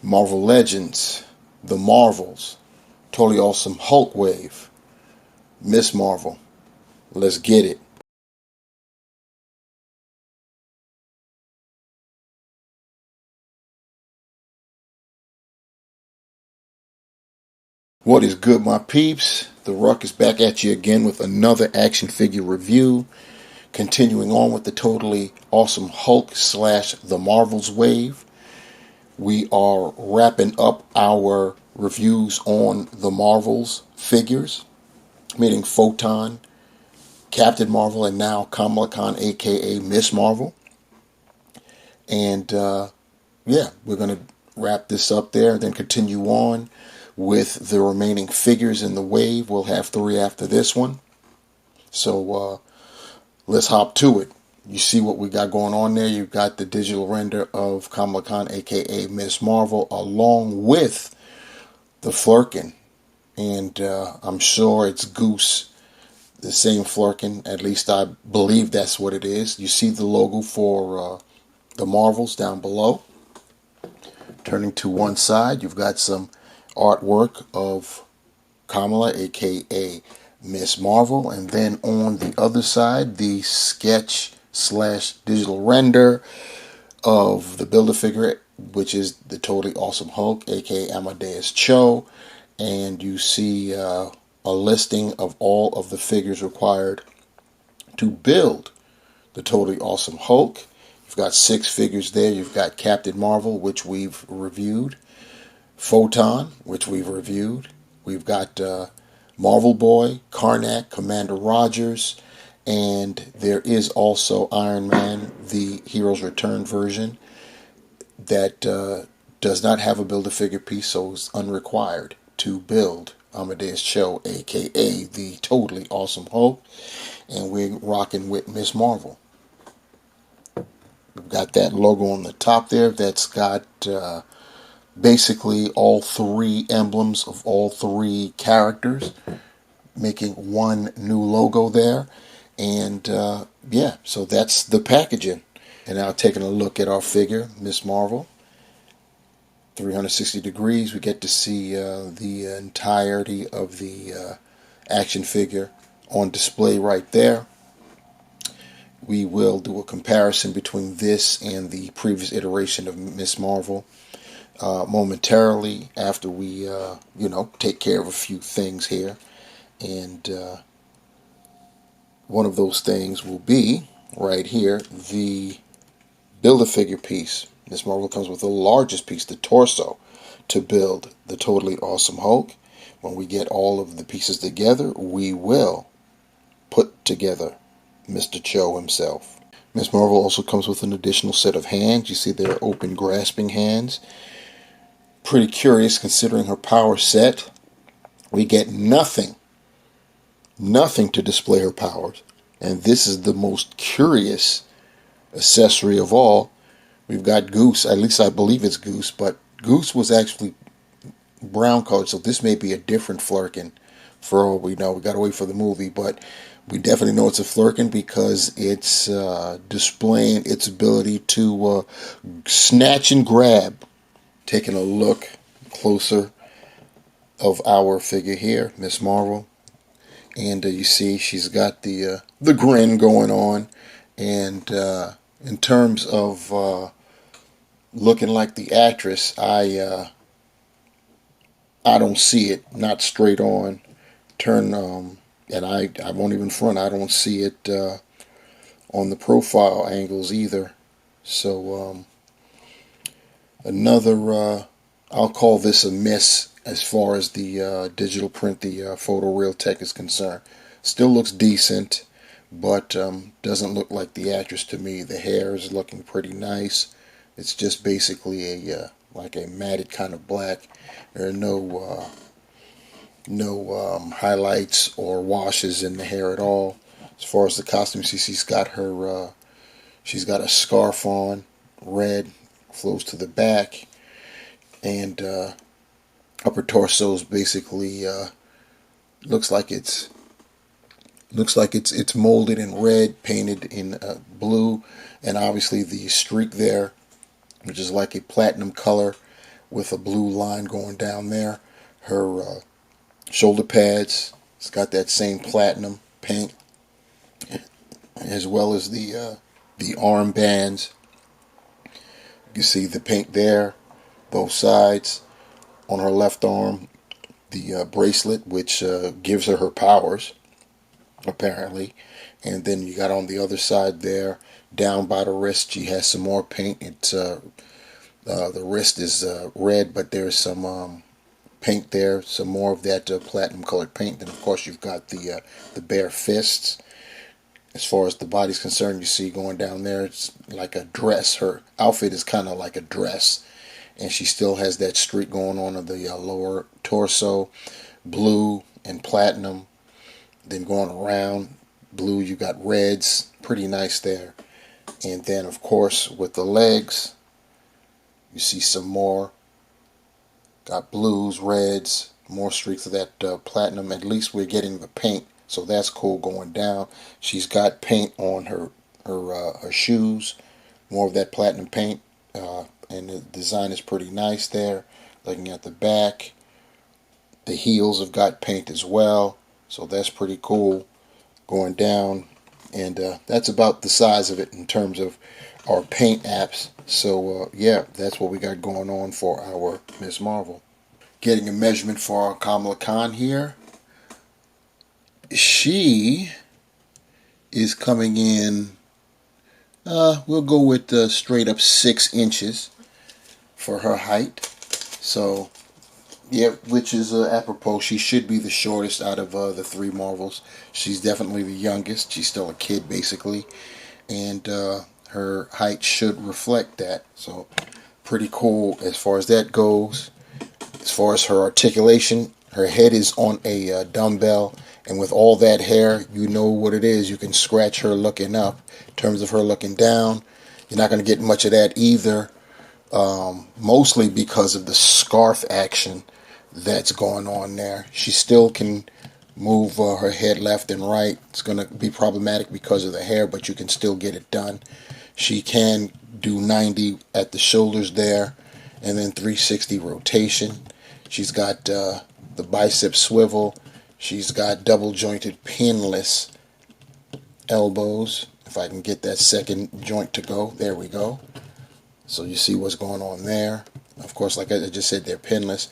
Marvel Legends, The Marvels, Totally Awesome Hulk Wave, Miss Marvel. Let's get it. What is good, my peeps? The Ruck is back at you again with another action figure review. Continuing on with the Totally Awesome Hulk slash The Marvels Wave. We are wrapping up our reviews on the Marvels figures, meaning Photon, Captain Marvel, and now Kamala Khan, aka Miss Marvel. And yeah, we're going to wrap this up there and then continue on with the remaining figures in the wave. We'll have 3 after this one. So let's hop to it. You see what we got going on there. You've got the digital render of Kamala Khan, aka Miss Marvel, along with the Flurkin. And I'm sure it's Goose, the same Flurkin. At least I believe that's what it is. You see the logo for the Marvels down below. Turning to one side, you've got some artwork of Kamala, aka Miss Marvel, and then on the other side, the sketch slash digital render of the Build-A-Figure, which is the Totally Awesome Hulk, aka Amadeus Cho, and you see a listing of all of the figures required to build the Totally Awesome Hulk. You've got 6 figures there. You've got Captain Marvel, which we've reviewed, Photon, which we've reviewed. We've got Marvel Boy, Karnak, Commander Rogers, and there is also Iron Man, the Heroes Return version, that does not have a Build-A-Figure piece, so it's unrequired to build Amadeus Cho, aka the Totally Awesome Hulk, and we're rocking with Miss Marvel. We've got that logo on the top there that's got basically all 3 emblems of all 3 characters, making one new logo there. And yeah, so that's the packaging. And now taking a look at our figure, Miss Marvel, 360 degrees. We get to see the entirety of the action figure on display right there. We will do a comparison between this and the previous iteration of Miss Marvel momentarily after we, take care of a few things here. And one of those things will be right here, the Build-A-Figure piece. Miss Marvel comes with the largest piece, the torso, to build the Totally Awesome Hulk. When we get all of the pieces together, we will put together Mr. Cho himself. Miss Marvel also comes with an additional set of hands. You see they're open grasping hands. Pretty curious considering her power set. We get nothing to display her powers. And this is the most curious accessory of all. We've got Goose, at least I believe it's Goose, but Goose was actually brown colored, so this may be a different Flurkin for all we know. We got to wait for the movie, but we definitely know it's a Flurkin because it's displaying its ability to snatch and grab. Taking a look closer of our figure here, Miss Marvel. And you see she's got the grin going on. And in terms of looking like the actress, I don't see it, not straight on. And I won't even front, I don't see it on the profile angles either. So another, I'll call this a miss as far as the digital print, the photoreal tech is concerned. Still looks decent, but doesn't look like the actress to me. The hair is looking pretty nice. It's just basically a like a matted kind of black. There are no highlights or washes in the hair at all. As far as the costume, she's got her she's got a scarf on, red, flows to the back, and upper torso is basically looks like it's molded in red, painted in blue, and obviously the streak there, which is like a platinum color, with a blue line going down there. Her shoulder pads, it's got that same platinum paint, as well as the arm bands. You can see the paint there, both sides. On her left arm, the bracelet, which gives her powers, apparently. And then you got on the other side there, down by the wrist, she has some more paint. It's the wrist is red, but there's some paint there, some more of that platinum colored paint. Then of course you've got the bare fists. As far as the body's concerned, you see going down there, it's like a dress. Her outfit is kind of like a dress, and she still has that streak going on the lower torso, blue and platinum. Then going around blue, you got reds, pretty nice there. And then of course with the legs, you see some more. Got blues, reds, more streaks of that platinum. At least we're getting the paint, so that's cool going down. She's got paint on her shoes, more of that platinum paint, and the design is pretty nice there. Looking at the back, the heels have got paint as well, so that's pretty cool going down. And that's about the size of it in terms of our paint apps. So yeah, that's what we got going on for our Miss Marvel. Getting a measurement for our Kamala Khan here. She is coming in, we'll go with straight up 6 inches for her height. So yeah, which is apropos. She should be the shortest out of the 3 Marvels. She's definitely the youngest. She's still a kid basically, and her height should reflect that. So pretty cool as far as that goes. As far as her articulation, her head is on a dumbbell, and with all that hair, you know what it is. You can scratch her looking up. In terms of her looking down, you're not going to get much of that either, mostly because of the scarf action that's going on there. She still can move her head left and right. It's going to be problematic because of the hair, but you can still get it done. She can do 90 at the shoulders there, and then 360 rotation. She's got the bicep swivel. She's got double jointed pinless elbows. If I can get that second joint to go, there we go. So you see what's going on there. Of course, like I just said, they're pinless.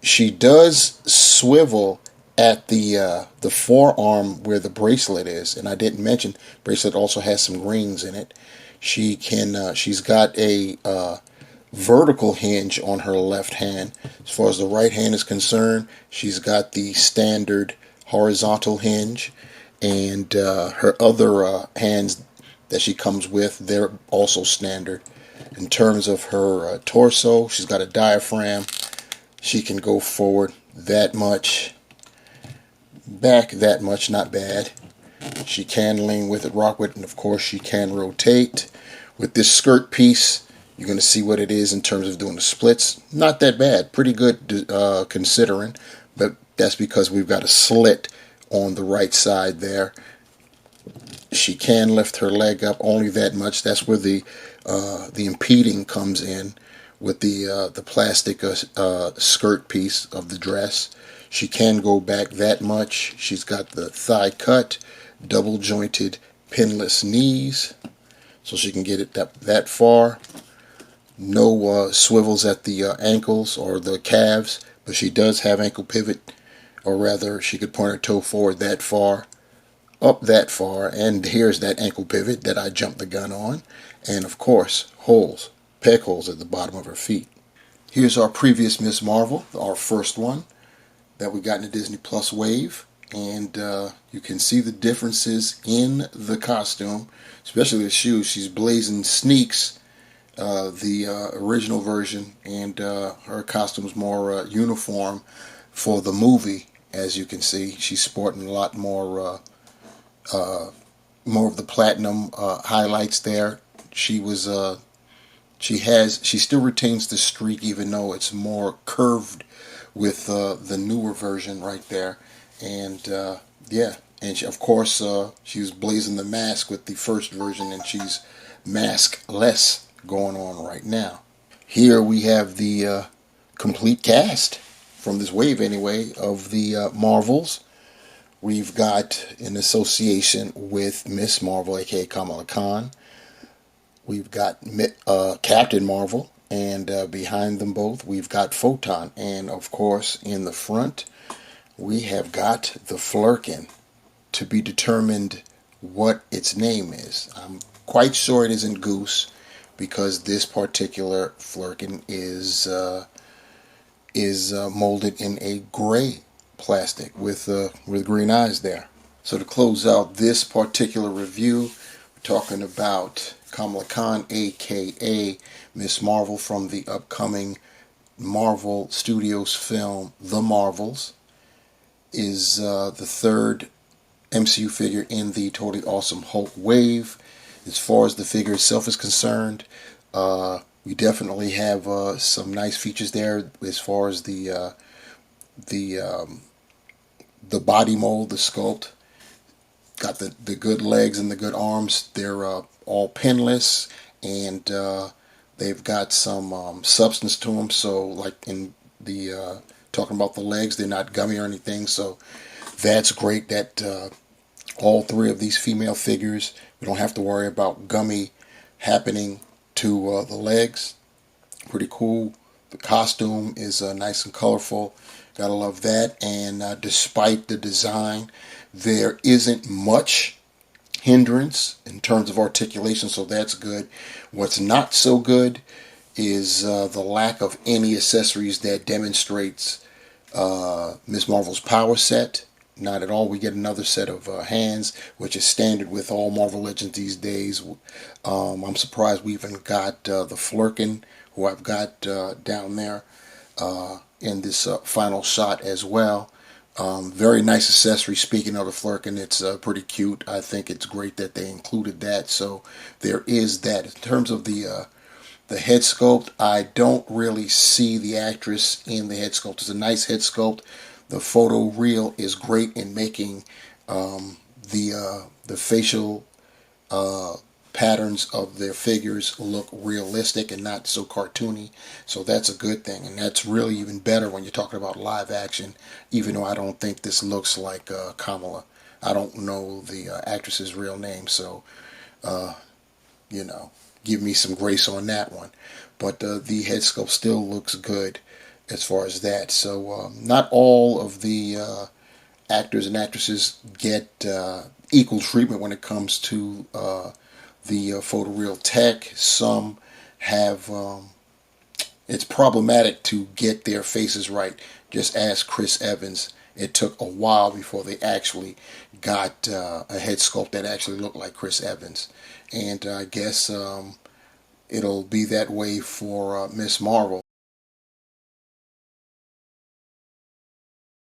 She does swivel at the forearm where the bracelet is, and I didn't mention bracelet also has some rings in it. She's got a vertical hinge on her left hand. As far as the right hand is concerned, she's got the standard horizontal hinge, and her other hands that she comes with, they're also standard. In terms of her torso, she's got a diaphragm. She can go forward that much, back that much, not bad. She can lean with it, rock with it, and of course she can rotate. With this skirt piece, you're going to see what it is in terms of doing the splits. Not that bad, pretty good considering, but that's because we've got a slit on the right side there. She can lift her leg up only that much. That's where the impeding comes in with the plastic skirt piece of the dress. She can go back that much. She's got the thigh cut, double jointed pinless knees, so she can get it that far. No swivels at the ankles or the calves, but she does have ankle pivot, or rather she could point her toe forward that far, up that far, and here's that ankle pivot that I jumped the gun on. And of course, holes, peg holes at the bottom of her feet. Here's our previous Miss Marvel, our first one that we got in the Disney Plus wave, and you can see the differences in the costume, especially the shoes. She's blazing sneaks, the original version, and her costume's more uniform for the movie. As you can see, she's sporting a lot more of the platinum highlights there. She still retains the streak, even though it's more curved with the newer version right there. And yeah, and of course she was blazing the mask with the first version, and she's maskless going on right now. Here we have the complete cast, from this wave anyway, of the Marvels. We've got, in association with Miss Marvel, aka Kamala Khan, we've got Captain Marvel, and behind them both we've got Photon, and of course in the front we have got the Flurkin, to be determined what its name is. I'm quite sure it isn't Goose, because this particular Flurkin is molded in a gray plastic with green eyes there. So to close out this particular review, we're talking about Kamala Khan, aka Miss Marvel, from the upcoming Marvel Studios film The Marvels. Is the third MCU figure in the Totally Awesome Hulk wave. As far as the figure itself is concerned, we definitely have some nice features there as far as the body mold, the sculpt. Got the good legs and the good arms. They're all pinless, and they've got some substance to them. So, like in the talking about the legs, they're not gummy or anything. So that's great that all three of these female figures, we don't have to worry about gummy happening to the legs. Pretty cool. The costume is nice and colorful. Gotta love that. And despite the design, there isn't much hindrance in terms of articulation, so that's good. What's not so good is the lack of any accessories that demonstrates Ms. Marvel's power set. Not at all. We get another set of hands, which is standard with all Marvel Legends these days. I'm surprised we even got the Flurkin, who I've got down there in this final shot as well. Very nice accessory. Speaking of the Flurkin, it's pretty cute. I think it's great that they included that. So there is that. In terms of the head sculpt, I don't really see the actress in the head sculpt. It's a nice head sculpt. The photo reel is great in making the facial patterns of their figures look realistic and not so cartoony. So that's a good thing, and that's really even better when you're talking about live action, even though I don't think this looks like Kamala. I don't know the actress's real name, so give me some grace on that one. But the head sculpt still looks good as far as that. So not all of the actors and actresses get equal treatment when it comes to the photoreal tech. Some have, it's problematic to get their faces right. Just ask Chris Evans. It took a while before they actually got a head sculpt that actually looked like Chris Evans. And I guess it'll be that way for Miss Marvel.